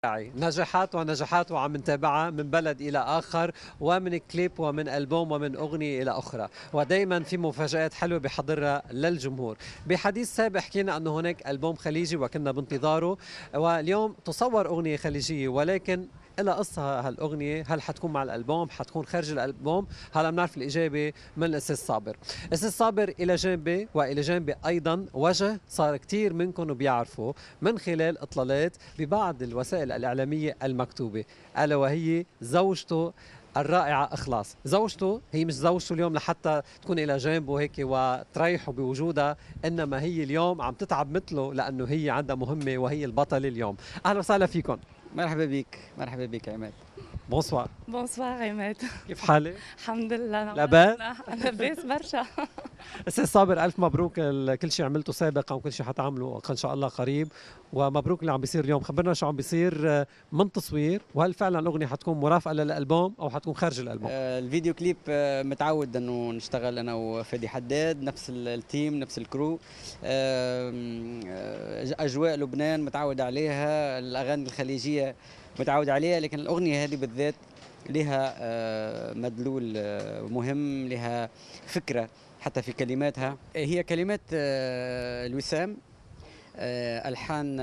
نجاحات ونجاحات وعم نتابعها من بلد إلى آخر، ومن كليب ومن ألبوم ومن أغنية إلى أخرى، ودايما في مفاجآت حلوة بحضرها للجمهور. بحديث سابق حكينا أنه هناك ألبوم خليجي وكنا بانتظاره، واليوم تصور أغنية خليجية، ولكن إلى قصة هالأغنية، هل حتكون مع الألبوم، حتكون خارج الألبوم؟ هلا بنعرف الإجابة من الأستاذ صابر. أستاذ صابر إلى جانبي وإلى جانبي أيضا وجه صار كتير منكم بيعرفوا من خلال إطلالات ببعض الوسائل الإعلامية المكتوبة، ألا وهي زوجته الرائعة إخلاص. زوجته هي مش زوجته اليوم لحتى تكون إلى جانبه هيك وتريحه بوجودها، إنما هي اليوم عم تتعب مثله لأنه هي عندها مهمة وهي البطلة اليوم. أهلا وسهلا فيكم. مرحبا بك، مرحبا بك عماد. بونسوار. بونسوار عماد. كيف حالك؟ الحمد لله. لاباس؟ لاباس برشا. استاذ صابر، الف مبروك كل شيء عملته سابقا وكل شيء حتعمله ان شاء الله قريب، ومبروك اللي عم بيصير اليوم. خبرنا شو عم بيصير من تصوير، وهل فعلا الاغنيه حتكون مرافقه للالبوم او حتكون خارج الالبوم؟ الفيديو كليب متعود انه نشتغل انا وفادي حداد، نفس التيم نفس الكرو. اجواء لبنان متعود عليها، الاغاني الخليجيه متعود عليها، لكن الاغنيه هذه بالذات لها مدلول مهم، لها فكره حتى في كلماتها. هي كلمات الوسام، ألحان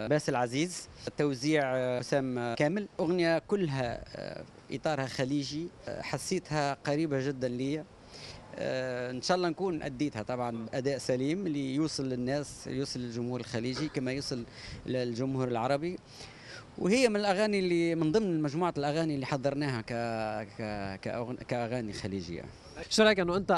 باسل عزيز، توزيع وسام كامل. أغنية كلها إطارها خليجي، حسيتها قريبة جدا لي. إن شاء الله نكون أديتها طبعا أداء سليم اللي يوصل للناس، يوصل للجمهور الخليجي كما يوصل للجمهور العربي. وهي من الأغاني اللي من ضمن مجموعة الأغاني اللي حضرناها كأغاني خليجية. شو رايك انه انت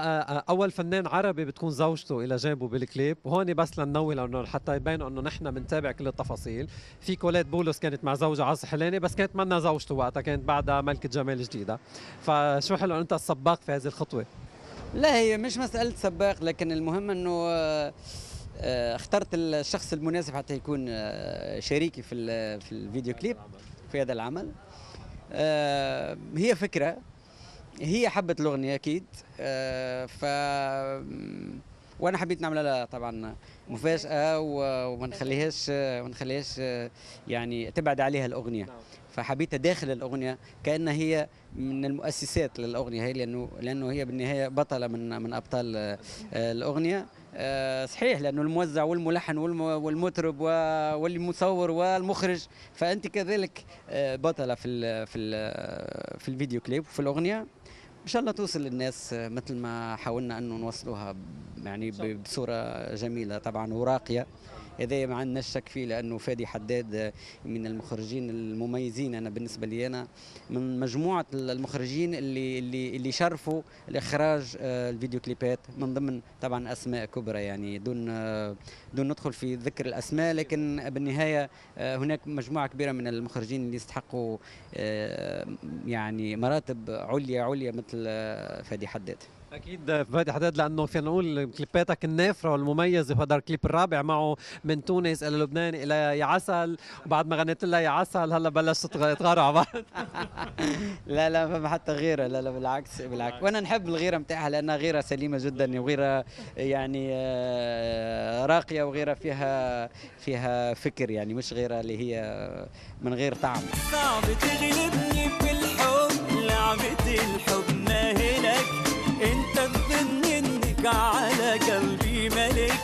اول فنان عربي بتكون زوجته الى جانبه بالكليب؟ وهون بس لننوه لانه حتى يبين انه نحن بنتابع كل التفاصيل. في كولات بولس كانت مع زوجها عاصي حلاني، بس كانت منا زوجته وقتها، كانت بعدها ملكة جمال جديدة. فشو حلو انت السباق في هذه الخطوة. لا، هي مش مسألة سباق، لكن المهم انه اخترت الشخص المناسب حتى يكون شريكي في الفيديو كليب، في هذا العمل. هي فكرة، هي حبت الأغنية أكيد. ف وأنا حبيت نعمل لها طبعا مفاجأة وما نخليهاش يعني تبعد عليها الأغنية. فحبيتها داخل الأغنية كأنها هي من المؤسسات للأغنية هي، لأنه هي بالنهاية بطلة من أبطال الأغنية. صحيح، لأنه الموزع والملحن والمطرب والمصور والمخرج، فأنت كذلك بطلة في الفيديو كليب وفي الأغنية. إن شاء الله توصل للناس مثل ما حاولنا أنه نوصلوها يعني بصورة جميلة طبعا وراقية. هذا ما عندناش شك فيه، لانه فادي حداد من المخرجين المميزين. انا بالنسبه لي انا من مجموعه المخرجين اللي شرفوا الاخراج الفيديو كليبات، من ضمن طبعا اسماء كبرى يعني دون ندخل في ذكر الاسماء، لكن بالنهايه هناك مجموعه كبيره من المخرجين اللي يستحقوا يعني مراتب عليا مثل فادي حداد. اكيد فادي حداد، لانه فينا نقول كليباتك النافره والمميزه، وهذا الكليب الرابع معه من تونس الى لبنان الى يا عسل، وبعد ما غنيت لها يا عسل هلا بلشت تغاروا على بعض. لا ما حتى غيره، لا بالعكس، وانا نحب الغيره نتاعها لانها غيره سليمه جدا، وغيره يعني راقيه، وغيره فيها فكر، يعني مش غيره اللي هي من غير طعم. صعب تغلبني بالحب، لعبة الحب ما هلك، انت تظن انك على قلبي ملك،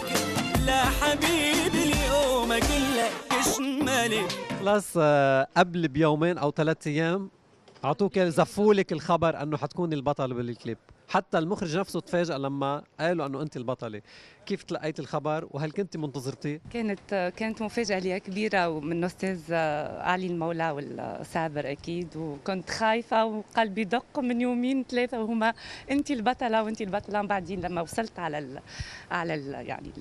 لا حبيبي اليوم اقلك ايش ملك. خلاص قبل بيومين او 3 ايام اعطوك زفولك الخبر انه حتكوني البطل بالكليب، حتى المخرج نفسه تفاجأ لما قالوا انه انت البطله. كيف تلقيت الخبر وهل كنت منتظرتي؟ كانت مفاجأة لي كبيرة، ومن أستاذ علي المولى والسابر أكيد، وكنت خايفة وقلبي دق من يومين 3 وهما أنت البطلة وأنت البطلة. بعدين لما وصلت على يعني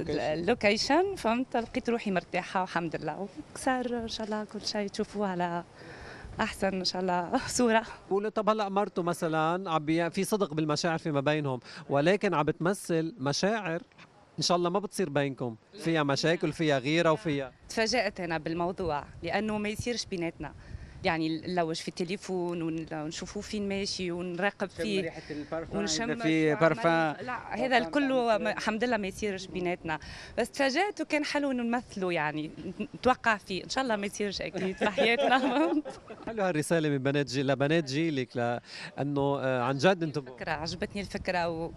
اللوكيشن فهمت، لقيت روحي مرتاحة والحمد لله، وصار إن شاء الله كل شيء تشوفوه على احسن ان شاء الله صوره. قولوا طب هلا مرته مثلا في صدق بالمشاعر فيما بينهم، ولكن عم بتمثل مشاعر ان شاء الله ما بتصير بينكم، فيها مشاكل، فيها غيره، وفيها. تفاجأت انا بالموضوع لانه ما يصيرش بيناتنا، يعني نلوج في التليفون ونشوفوه فين ماشي ونراقب فيه ريحه البارفان ونشم في شو بارفان. عمل. لا هذا الكل الحمد لله ما يصيرش بيناتنا، بس تفاجأت وكان حلو انه نمثله، يعني نتوقع فيه ان شاء الله ما يصيرش اكيد في حياتنا. حلو هالرساله من بنات لبنات جيلك، لانه عن جد انتم فكرة عجبتني الفكرة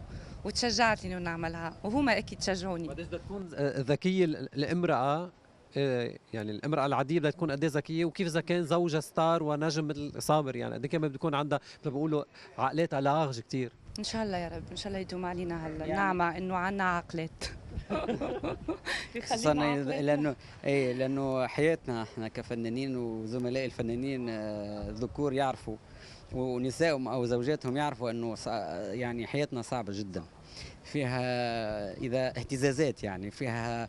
وتشجعت انه نعملها، وهما اكيد شجعوني. قديش بدها تكون ذكيه الامراه، يعني الامرأة العادية بدها تكون قد ايه ذكية، وكيف إذا كان زوجها ستار ونجم مثل صابر، يعني قد ايه كمان بتكون عندها مثل ما بيقولوا عقلاتها لارج كثير. ان شاء الله يا رب، ان شاء الله يدوم علينا هالنعمة انه عنا عقلات. خصوصا لانه حياتنا احنا كفنانين وزملاء الفنانين ذكور يعرفوا ونسائهم او زوجاتهم يعرفوا انه يعني حياتنا صعبه جدا، فيها اذا اهتزازات، يعني فيها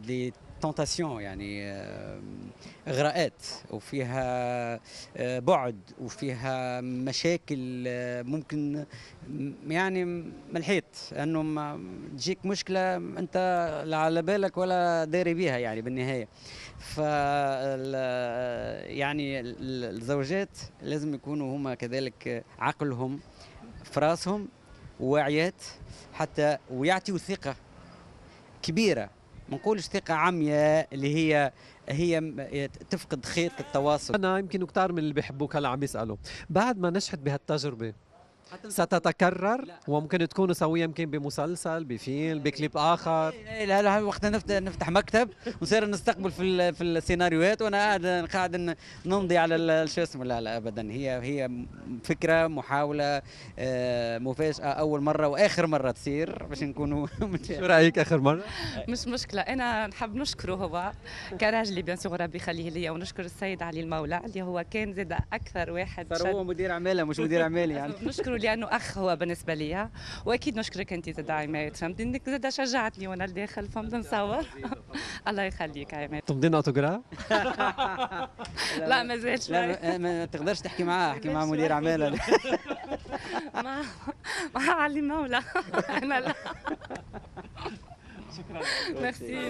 لي تونتاسيون، يعني اغراءات، وفيها بعد، وفيها مشاكل ممكن يعني من الحيط انه تجيك مشكله انت لا على بالك ولا داري بيها يعني بالنهايه. ف يعني الزوجات لازم يكونوا هما كذلك عقلهم في راسهم واعيات، حتى ويعطيوا ثقه كبيره، ما نقولش ثقه عمياء اللي هي تفقد خيط التواصل. انا يمكن كتار من اللي بيحبوك هلا عم يسالوا بعد ما نجحت بهالتجربه ستتكرر، وممكن تكونوا سويا يمكن بمسلسل، بفيلم، بكليب اخر؟ لا وقت نفتح مكتب ونصير نستقبل في السيناريوهات وانا قاعد نمضي على شو اسمه. لا ابدا، هي فكره، محاوله مفاجاه، اول مره واخر مره تصير باش نكونوا. شو رايك اخر مره؟ مش مشكلة، أنا نحب نشكره هو كراجلي بيان سور ربي يخليه ليا، ونشكر السيد علي المولى اللي هو كان زاد أكثر واحد صار هو مدير اعمالها مش مدير اعمالي يعني. نشكره لأنه أخ هو بالنسبة لي، وأكيد نشكرك أنت زاد عماد، فهمت إنك زاد شجعتني وأنا الداخل، فهمت نصور. الله يخليك عماد. تمضينا اوتوغراف؟ لا ما زالش. لا ما تقدرش تحكي معاه، احكي مع مدير اعمالها. مع علي المولى. أنا لا. شكرا. ميرسي.